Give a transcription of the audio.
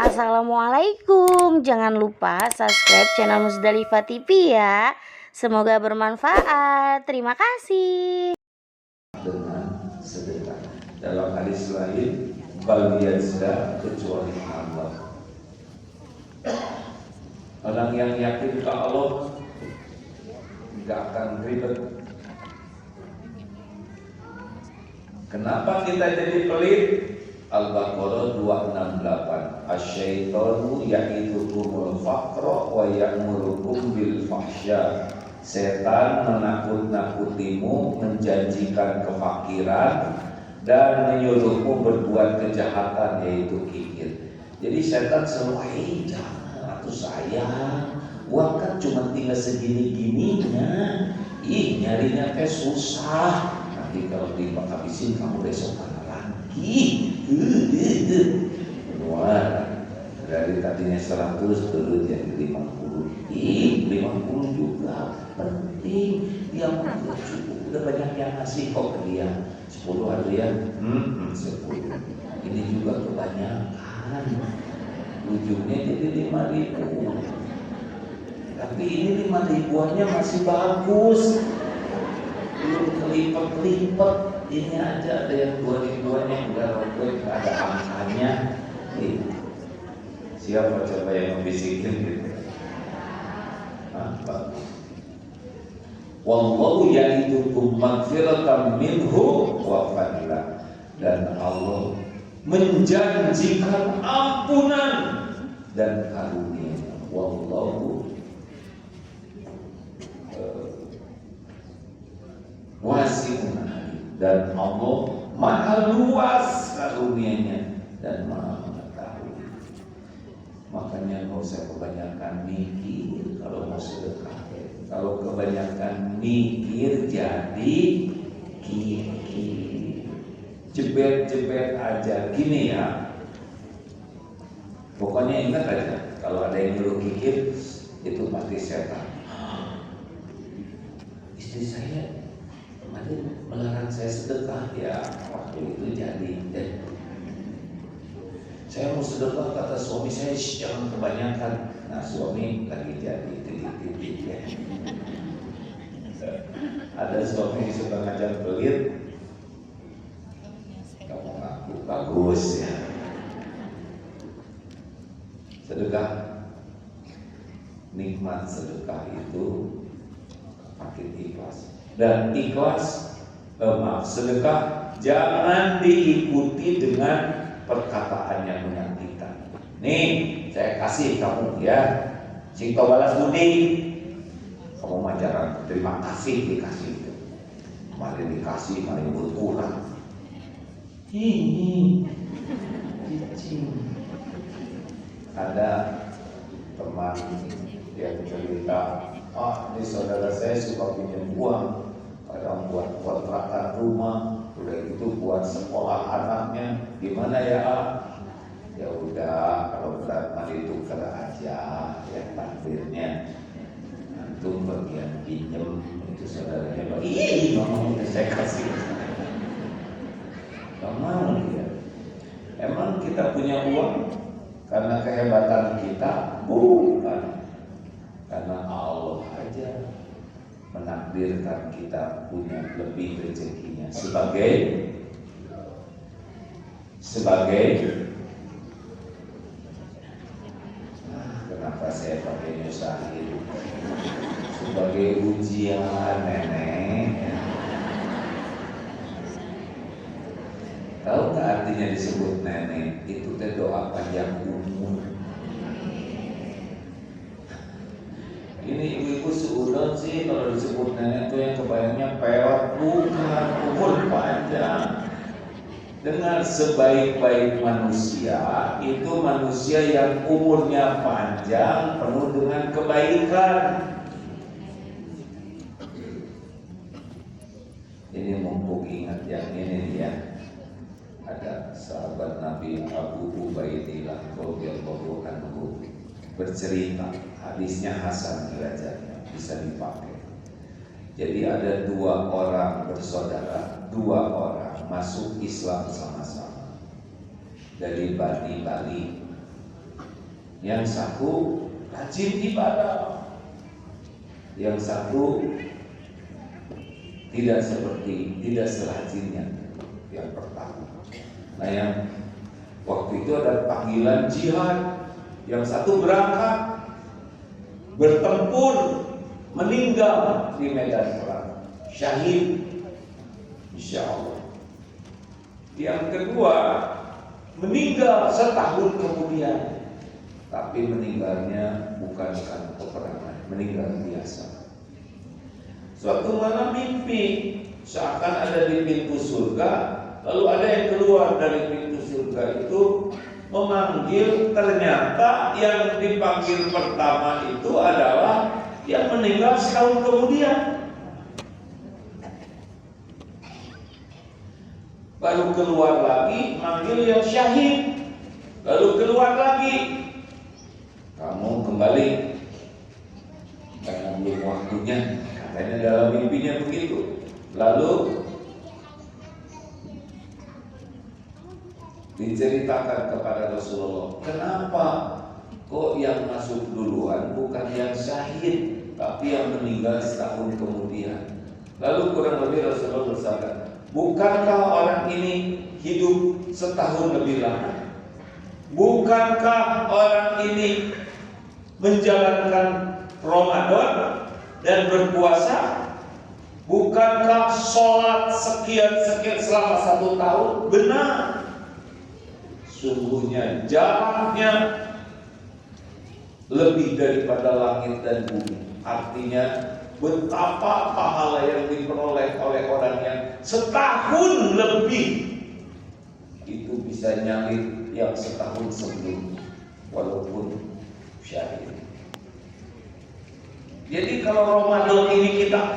Assalamualaikum. Jangan lupa subscribe channel Musdalifah TV ya. Semoga bermanfaat. Terima kasih. Dengan sedekah. Dalam hadis lain, bagian sedekah kecuali Allah. Orang yang yakin ke Allah tidak akan ribet. Kenapa kita jadi pelit? Al-Baqarah 268. Asyaitonu ya'idukumul faqra wa ya'murukum bil fahsya. Setan menakut-nakutimu, menjanjikan kefakiran dan menyuruhmu berbuat kejahatan, yaitu kikir. Jadi setan selalu, jangan atuh sayang, uang kan cuma tinggal segini-gininya, nyarinya teh susah. Nanti kalau dihabisin kamu besok mana lagi? Keluar dari tadinya 100 turun jadi 50. 50 juga penting. Dia mau cukup, udah banyak yang ngasih kok ke dia. 10 ada ya, 10. Ini juga kebanyakan. Ujungnya jadi 5.000. Tapi ini 5.000-annya masih bagus. Belum kelipet-kelipet. Ini aja ada yang 2.000-annya udah robek, ada angkanya. Siapa coba yang membisikin gitu? Bagus. Wallahu ya'idukum maghfiratan minhu wa fadla. Dan Allah menjanjikan ampunan dan karunia. Wallahu wasi'un alim. Dan Allah maha luas karunianya dan maha mengetahui. Makanya nggak usah kebanyakan mikir kalau mau sedekah. Kalau kebanyakan mikir jadi kikir. Jebet-jebet aja. Gini ya, pokoknya ingat aja, kalau ada yang nyuruh kikir itu pasti setan. Istri saya kemarin melarang saya sedekah, ya waktu itu jadi. Saya mau sedekah, kata suami saya, jangan kebanyakan. Nah suami lagi jadi titik-titik ya. Ada suami yang suka ngajak pelit, kamu ngaku bagus ya. Sedekah, nikmat sedekah itu makin ikhlas. Dan ikhlas, sedekah jangan diikuti dengan perkataan yang menyakitkan. Nih, saya kasih kamu ya, sing tau balas budi. Kamu majaran terima kasih dikasih. Mari dikasih, mari berkurang. Cicing. Ada teman yang cerita, ini saudara saya suka pinjam uang, kadang buat kontrakan rumah, udah itu buat sekolah anaknya. Gimana ya? Ya udah, kalau berat mari tukar aja ya takdirnya. Antum bagian pinjam itu saudaranya bagi, mau saya kasih. Gak mau dia. Emang kita punya uang karena kehebatan kita? Bukan. Karena Allah aja menakdirkan kita punya lebih rezekinya sebagai kenapa saya pakai nyusahin? Sebagai ujian nenek. Tahu nggak artinya disebut nenek? Itu teh doa panjang umur. Ini ibu-ibu seudon sih kalau disebut nenek tuh yang kebayangnya peot, bukan, umur panjang. Dengar, sebaik-baik manusia itu manusia yang umurnya panjang penuh dengan kebaikan. Ini mumpung ingat yang ini ya. Ada sahabat Nabi Abu Ubaidillah radhiyallahu anhu bercerita, hadisnya hasan derajatnya, bisa dipakai. Jadi ada 2 orang bersaudara, 2 orang masuk Islam sama-sama dari Bani Bali. Yang satu rajin ibadah, yang satu tidak serajinnya yang pertama. Nah, yang waktu itu ada panggilan jihad, yang satu berangkat bertempur, meninggal di medan perang, syahid insya Allah. Yang kedua meninggal setahun kemudian, tapi meninggalnya bukan karena peperangan, meninggal biasa. Suatu malam mimpi seakan ada di pintu surga, lalu ada yang keluar dari pintu surga itu memanggil. Ternyata yang dipanggil pertama itu adalah yang meninggal setahun kemudian. Baru keluar lagi manggil yang syahid, lalu keluar lagi, kamu kembali karena belum waktunya, katanya dalam mimpinya begitu. Lalu diceritakan kepada Rasulullah, kenapa kok yang masuk duluan bukan yang syahid, tapi yang meninggal setahun kemudian? Lalu kurang lebih Rasulullah bersabda, bukankah orang ini hidup setahun lebih lama? Bukankah orang ini menjalankan Ramadan dan berpuasa? Bukankah sholat sekian selama 1 tahun? Benar. Sungguhnya jaraknya lebih daripada langit dan bumi. Artinya betapa pahala yang diperoleh oleh orang yang setahun lebih itu bisa nyalip yang setahun sebelum, walaupun syahid. Jadi kalau Ramadan ini kita